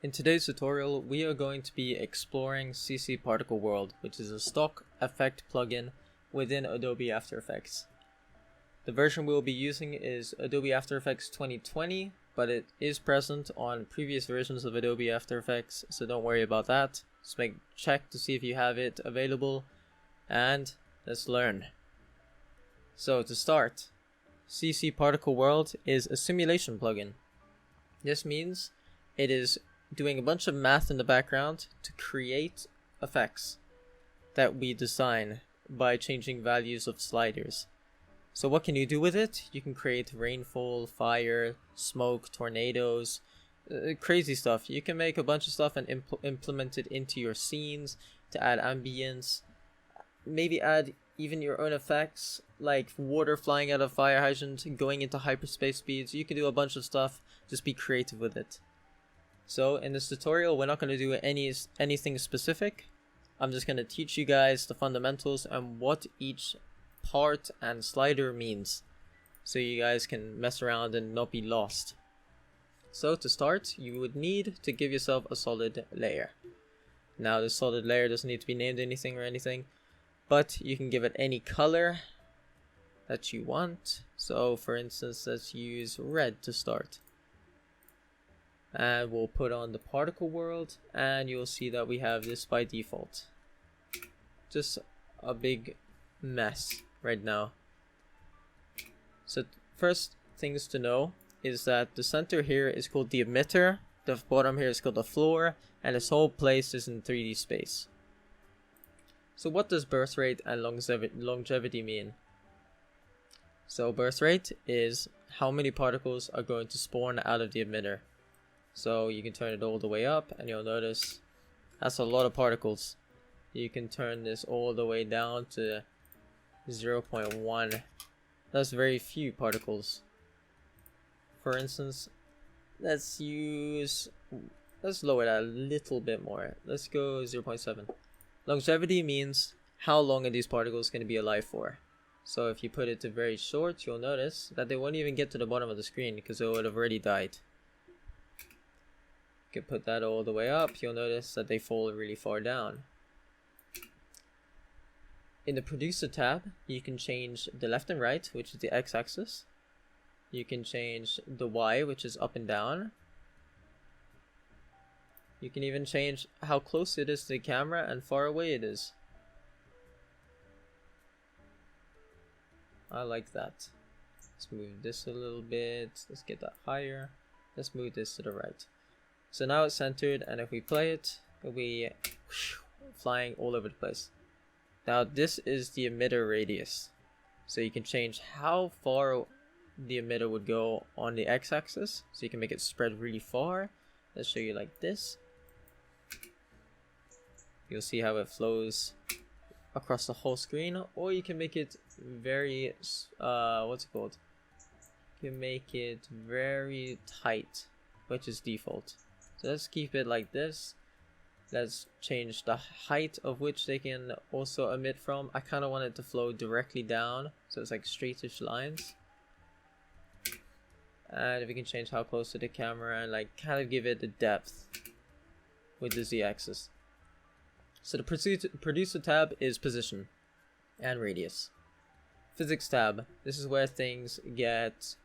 In today's tutorial, we are going to be exploring CC Particle World, which is a stock effect plugin within Adobe After Effects. The version we will be using is Adobe After Effects 2020, but it is present on previous versions of Adobe After Effects, so don't worry about that. Just check to see if you have it available, and let's learn. So to start, CC Particle World is a simulation plugin. This means it is doing a bunch of math in the background to create effects that we design by changing values of sliders. So what can you do with it? You can create rainfall, fire, smoke, tornadoes, crazy stuff. You can make a bunch of stuff and implement it into your scenes to add ambience, maybe add even your own effects like water flying out of fire hydrant, going into hyperspace speeds. You can do a bunch of stuff. Just be creative with it. So in this tutorial, we're not going to do anything specific. I'm just going to teach you guys the fundamentals and what each part and slider means, so you guys can mess around and not be lost. So to start, you would need to give yourself a solid layer. Now this solid layer doesn't need to be named anything, but you can give it any color that you want. So for instance, let's use red to start. And we'll put on the particle world, and you'll see that we have this by default. Just a big mess right now. So first things to know is that the center here is called the emitter, the bottom here is called the floor, and this whole place is in 3D space. So what does birth rate and longevity mean? So birth rate is how many particles are going to spawn out of the emitter. So you can turn it all the way up and you'll notice that's a lot of particles. You can turn this all the way down to 0.1. That's very few particles. For instance, let's lower that a little bit more. Let's go 0.7. Longevity means how long are these particles going to be alive for. So if you put it to very short, you'll notice that they won't even get to the bottom of the screen because they would have already died. You can put that all the way up, you'll notice that they fall really far down. In the producer tab, you can change the left and right, which is the x-axis. You can change the y, which is up and down. You can even change how close it is to the camera and far away it is. I like that. Let's move this a little bit. Let's get that higher. Let's move this to the right. So now it's centered, and if we play it, it'll be flying all over the place. Now this is the emitter radius. So you can change how far the emitter would go on the x-axis. So you can make it spread really far. Let's show you like this. You'll see how it flows across the whole screen, or you can make it very, what's it called? You can make it very tight, which is default. So let's keep it like this. Let's change the height of which they can also emit from. I kind of want it to flow directly down, so it's like straightish lines. And if we can change how close to the camera and like kind of give it the depth with the z-axis. So the producer tab is position and radius. Physics tab, this is where things get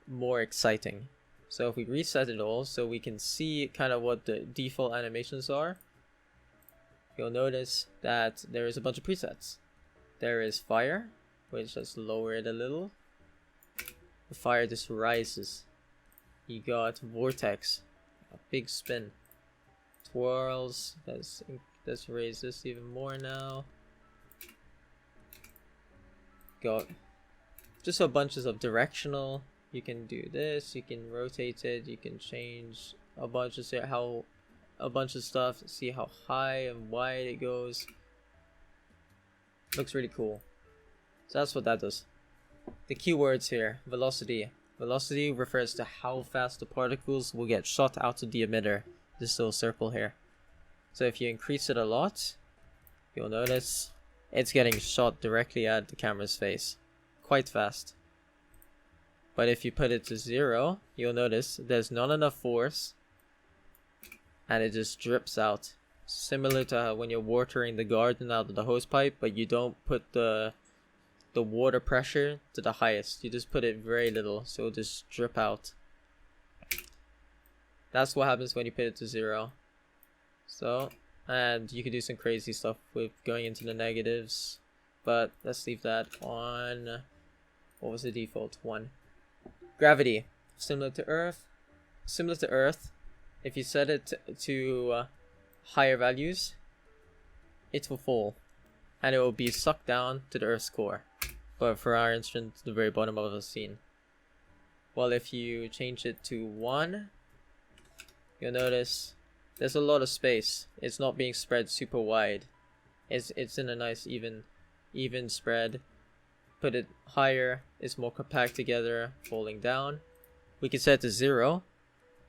more exciting. So if we reset it all so we can see kind of what the default animations are, you'll notice that there is a bunch of presets. There is fire, which let's lower it a little. The fire just rises. You got vortex, a big spin. Twirls, let's raise this even more now. Got just a bunches of directional. You can do this, you can rotate it, you can change a bunch of stuff, see how high and wide it goes. Looks really cool. So that's what that does. The keywords here, velocity. Velocity refers to how fast the particles will get shot out of the emitter, this little circle here. So if you increase it a lot, you'll notice it's getting shot directly at the camera's face, quite fast. But if you put it to 0, you'll notice there's not enough force and it just drips out. Similar to when you're watering the garden out of the hose pipe, but you don't put the water pressure to the highest. You just put it very little, so it'll just drip out. That's what happens when you put it to 0. So, and you can do some crazy stuff with going into the negatives, but let's leave that on. What was the default? 1. Gravity, similar to Earth. If you set it to higher values, it will fall, and it will be sucked down to the Earth's core. But for our instance, the very bottom of the scene. Well, if you change it to 1, you'll notice there's a lot of space. It's not being spread super wide. It's in a nice even spread. Put it higher, it's more compact together, falling down. We can set it to 0.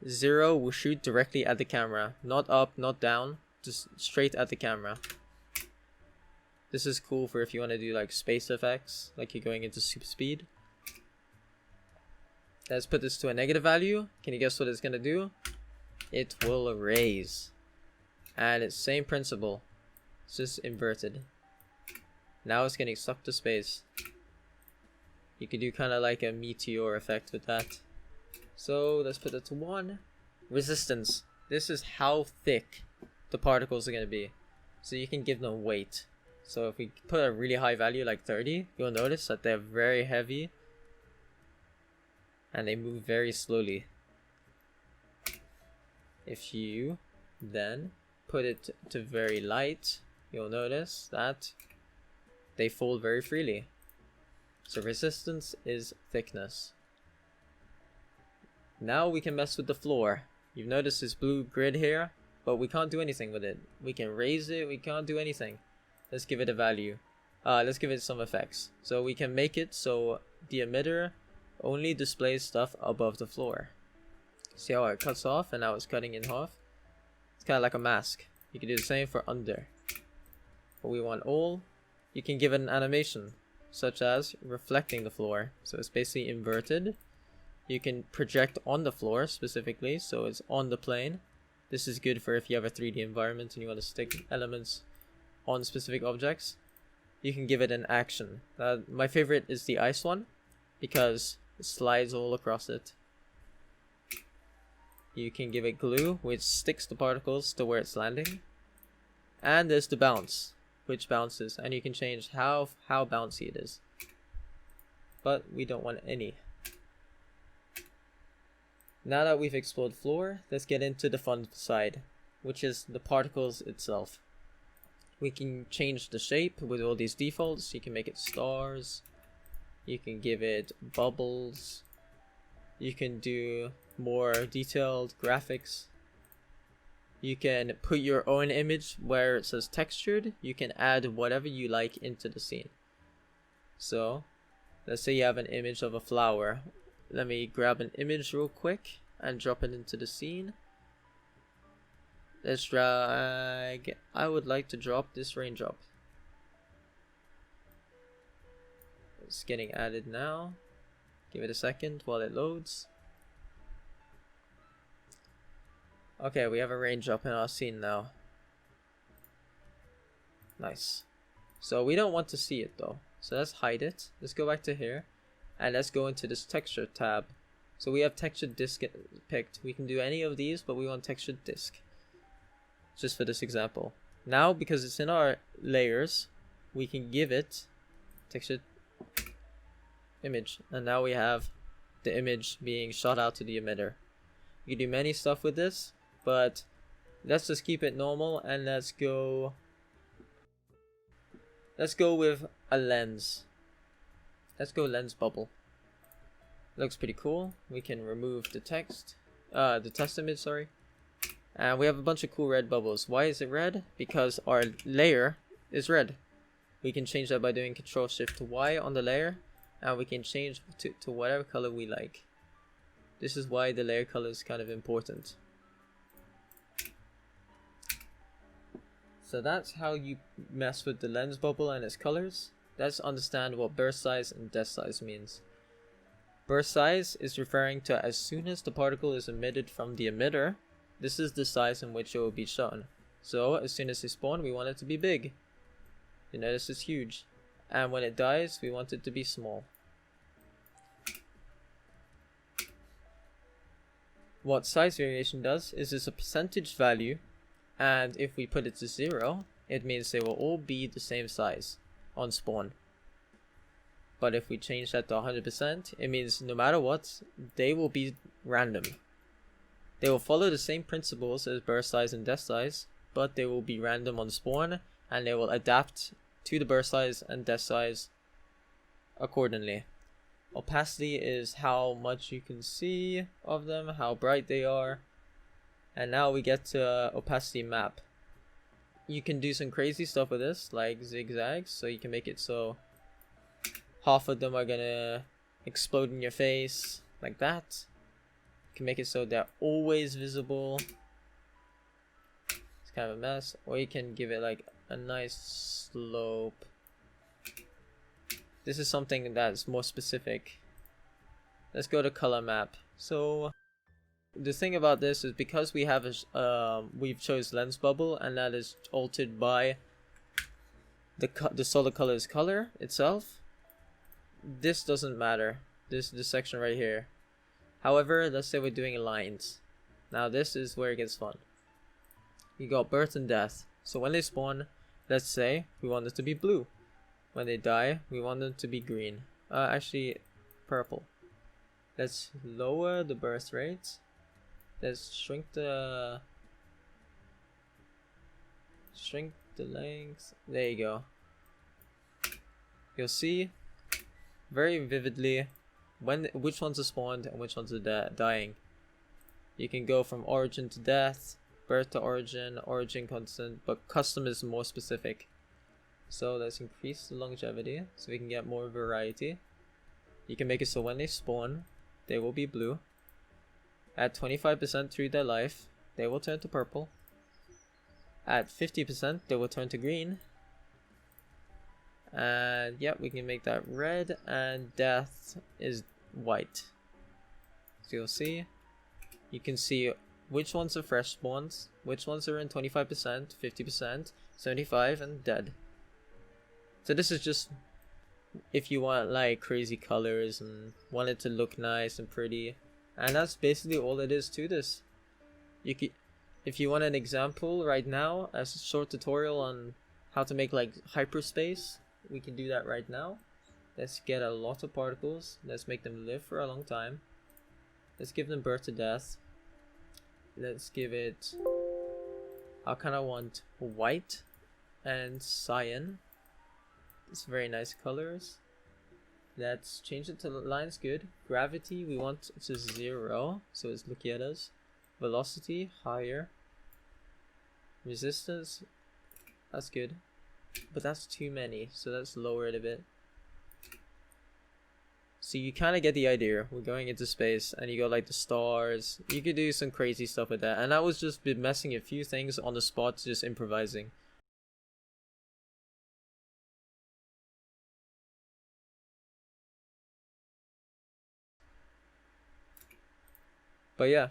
0 will shoot directly at the camera, not up, not down, just straight at the camera. This is cool for if you want to do like space effects, like you're going into super speed. Let's put this to a negative value. Can you guess what it's gonna do? It will erase. And it's same principle. It's just inverted. Now it's getting sucked to space. You could do kind of like a meteor effect with that. So let's put it to 1. Resistance. This is how thick the particles are going to be. So you can give them weight. So if we put a really high value like 30, you'll notice that they're very heavy. And they move very slowly. If you then put it to very light, you'll notice that they fall very freely. So resistance is thickness. Now we can mess with the floor. You've noticed this blue grid here, but we can't do anything with it. We can raise it, we can't do anything. Let's give it a value. Let's give it some effects. So we can make it so the emitter only displays stuff above the floor. See how it cuts off and now it's cutting in half? It's kind of like a mask. You can do the same for under. But we want all. You can give it an animation, such as reflecting the floor. So it's basically inverted. You can project on the floor specifically, so it's on the plane. This is good for if you have a 3D environment and you want to stick elements on specific objects. You can give it an action. My favorite is the ice one, because it slides all across it. You can give it glue, which sticks the particles to where it's landing. And there's the bounce, which bounces, and you can change how bouncy it is. But we don't want any. Now that we've explored floor, let's get into the fun side, which is the particles itself. We can change the shape with all these defaults. You can make it stars. You can give it bubbles. You can do more detailed graphics. You can put your own image where it says textured. You can add whatever you like into the scene. So, let's say you have an image of a flower. Let me grab an image real quick and drop it into the scene. Let's drag. I would like to drop this raindrop. It's getting added now. Give it a second while it loads. Okay, we have a raindrop in our scene now. Nice. So we don't want to see it though. So let's hide it. Let's go back to here. And let's go into this texture tab. So we have textured disk picked. We can do any of these, but we want textured disk. Just for this example. Now, because it's in our layers, we can give it textured image. And now we have the image being shot out to the emitter. You can do many stuff with this, but let's just keep it normal and let's go with a lens. Let's go lens bubble. Looks pretty cool. We can remove the text, the test image, sorry. And we have a bunch of cool red bubbles. Why is it red? Because our layer is red. We can change that by doing Ctrl-Shift-Y on the layer, and we can change to whatever color we like. This is why the layer color is kind of important. So that's how you mess with the lens bubble and its colors. Let's understand what burst size and depth size means. Burst size is referring to as soon as the particle is emitted from the emitter, this is the size in which it will be shown. So as soon as they spawn, we want it to be big. You notice it's huge. And when it dies, we want it to be small. What size variation does is it's a percentage value, and if we put it to 0, it means they will all be the same size on spawn. But if we change that to 100%, it means no matter what, they will be random. They will follow the same principles as burst size and death size, but they will be random on spawn, and they will adapt to the burst size and death size accordingly. Opacity is how much you can see of them, how bright they are. And now we get to opacity map. You can do some crazy stuff with this, like zigzags, so you can make it so half of them are gonna explode in your face, like that. You can make it so they're always visible. It's kind of a mess. Or you can give it like a nice slope. This is something that's more specific. Let's go to color map. So the thing about this is because we have we've chose lens bubble, and that is altered by the solid color's color itself. This doesn't matter. This section right here. However, let's say we're doing lines. Now this is where it gets fun. You got birth and death. So when they spawn, let's say we want it to be blue. When they die, we want them to be green. Actually, purple. Let's lower the birth rate. Let's shrink the length. There you go. You'll see very vividly which ones are spawned and which ones are dying. You can go from origin to death, birth to origin, origin constant, but custom is more specific. So let's increase the longevity so we can get more variety. You can make it so when they spawn, they will be blue. At 25% through their life, they will turn to purple. At 50%, they will turn to green. And yeah, we can make that red, and death is white. So you'll see, you can see which ones are fresh spawns, which ones are in 25%, 50%, 75%, and dead. So this is just if you want like crazy colors and want it to look nice and pretty. And that's basically all it is to this. If you want an example right now, as a short tutorial on how to make like hyperspace, we can do that right now. Let's get a lot of particles. Let's make them live for a long time. Let's give them birth to death. Let's give it, I kind of want white and cyan. It's very nice colors. Let's change it to lines. Good. Gravity we want to 0, so it's looking at us. Velocity higher. Resistance, that's good, but that's too many, so let's lower it a bit. So you kind of get the idea. We're going into space, and you got like the stars. You could do some crazy stuff with that, and I was just messing a few things on the spot, just improvising. But yeah,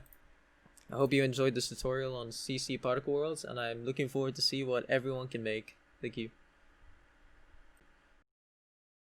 I hope you enjoyed this tutorial on CC particle worlds, and I'm looking forward to see what everyone can make. Thank you.